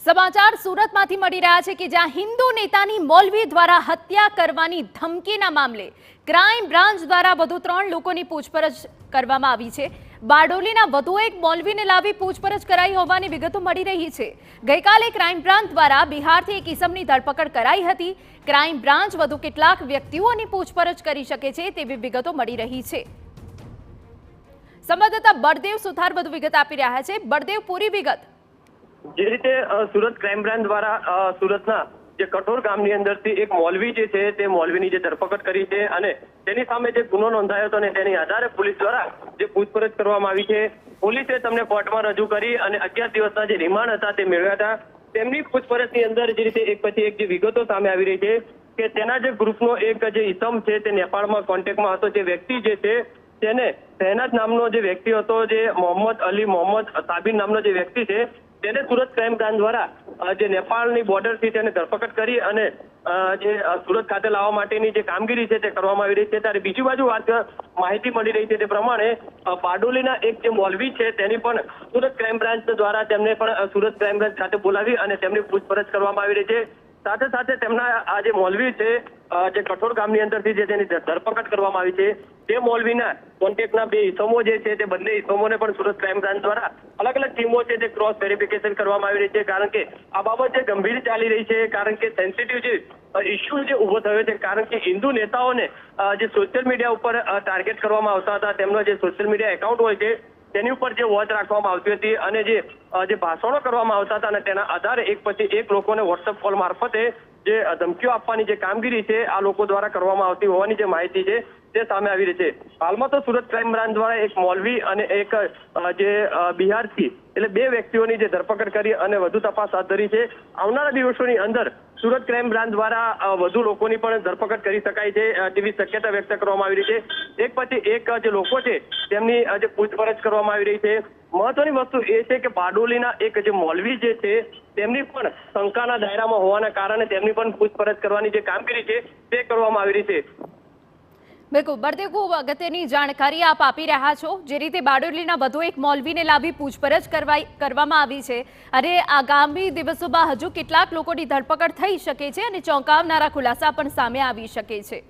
સમાચાર સુરતમાંથી મળી રહ્યા છે કે જ્યાં હિન્દુ નેતાની મૌલવી દ્વારા હત્યા કરવાની ધમકીના મામલે ક્રાઇમ બ્રાન્ચ દ્વારા વધુ 3 લોકોની પૂછપરછ કરવામાં આવી છે। બારડોલીના વધુ એક મૌલવીને લાવી પૂછપરછ કરાઈ હોવાની વિગતો મળી રહી છે। ગઈકાલે ક્રાઇમ બ્રાન્ચ દ્વારા બિહારથી એક ઇસમની ધરપકડ કરાઈ હતી। ક્રાઇમ બ્રાન્ચ વધુ કેટલાક વ્યક્તિઓની પૂછપરછ કરી શકે છે તેવી વિગતો મળી રહી છે। સંવાદદાતા બળદેવ સુથાર વધુ વિગત આપી રહ્યા છે। બળદેવ, પૂરી વિગત। જે રીતે સુરત ક્રાઇમ બ્રાન્ચ દ્વારા સુરતના જે કઠોર ગામની અંદરથી એક મૌલવી જે છે તે મૌલવીની જે ધરપકડ કરી છે અને તેની સામે જે ગુનો નોંધાયો હતો અને તેની આધારે પોલીસ દ્વારા જે પૂછપરછ કરવામાં આવી છે। પોલીસે તેમને કોર્ટમાં રજૂ કરી અને 11 દિવસના જે રિમાન્ડ હતા તે મેળવ્યા હતા। તેમની પૂછપરછની અંદર જે રીતે એક પછી એક જે વિગતો સામે આવી રહી છે કે તેના જે ગ્રુપનો એક જે ઇસમ છે તે નેપાળમાં કોન્ટેક્ટમાં હતો। જે વ્યક્તિ જે છે તેને શહેનાજ નામનો જે વ્યક્તિ હતો, જે મોહમ્મદ અલી મોહમ્મદ સાબિર નામનો જે વ્યક્તિ છે તેને સુરત ક્રાઇમ બ્રાન્ચ દ્વારા જે નેપાળની બોર્ડરથી તેને ધરપકડ કરી અને જે સુરત ખાતે લાવવા માટેની જે કામગીરી છે તે કરવામાં આવી રહી છે। ત્યારે બીજી બાજુ માહિતી મળી રહી છે તે પ્રમાણે બારડોલીના એક જે મૌલવી છે તેની પણ સુરત ક્રાઇમ બ્રાન્ચ દ્વારા તેમને પણ સુરત ક્રાઇમ બ્રાન્ચ ખાતે બોલાવી અને તેમની પૂછપરછ કરવામાં આવી રહી છે। સાથે સાથે તેમના આ જે મૌલવી છે જે કઠોર ગામની અંદરથી જે તેની ધરપકડ કરવામાં આવી છે તે મૌલવીના કોન્ટેક્ટના 2 ઇસમો જે છે તે બંને ઇસમોને પણ સુરત ક્રાઇમ બ્રાન્ચ દ્વારા અલગ અલગ ટીમો છે તે ક્રોસ વેરિફિકેશન કરવામાં આવી રહી છે। કારણ કે આ બાબત જે ગંભીર ચાલી રહી છે, કારણ કે સેન્સિટિવ જે ઇસ્યુ જે ઉભો થયો છે, કારણ કે હિન્દુ નેતાઓને જે સોશિયલ મીડિયા ઉપર ટાર્ગેટ કરવામાં આવતા હતા, તેમનો જે સોશિયલ મીડિયા એકાઉન્ટ હોય છે તેની ઉપર જે વોચ રાખવામાં આવતી હતી અને જે ભાષણો કરવામાં આવતા હતા અને તેના આધારે એક પછી એક લોકોને વોટ્સએપ કોલ મારફતે જે ધમકીઓ આપવાની જે કામગીરી છે આ લોકો દ્વારા કરવામાં આવતી હોવાની જે માહિતી છે તે સામે આવી રહી છે। હાલમાં તો સુરત ક્રાઇમ બ્રાન્ચ દ્વારા એક મૌલવી અને એક જે બિહારથી એટલે 2 વ્યક્તિઓની જે ધરપકડ કરી અને વધુ તપાસ હાથ ધરી છે। આવનારા દિવસોની અંદર સુરત ક્રાઇમ બ્રાન્ચ દ્વારા વધુ લોકોની પણ ધરપકડ કરી શકાય છે તેવી શક્યતા વ્યક્ત કરવામાં આવી રહી છે। એક પછી એક જે લોકો છે તેમની જે પૂછપરછ કરવામાં આવી રહી છે। મહત્વની વસ્તુ એ છે કે બારડોલીના એક જે મૌલવી જે છે તેમની પણ શંકાના દાયરામાં હોવાના કારણે તેમની પણ પૂછપરછ કરવાની જે કામગીરી છે તે કરવામાં આવી રહી છે। બિલકુલ બળદેવ, ખૂબ અગત્યની જાણકારી આપ આપી રહ્યા છો। જે રીતે બારડોલીના વધુ એક મૌલવીને લાવી પૂછપરછ કરવામાં આવી છે અને આગામી દિવસોમાં હજુ કેટલાક લોકોની ધરપકડ થઈ શકે છે અને ચોંકાવનારા ખુલાસા પણ સામે આવી શકે છે।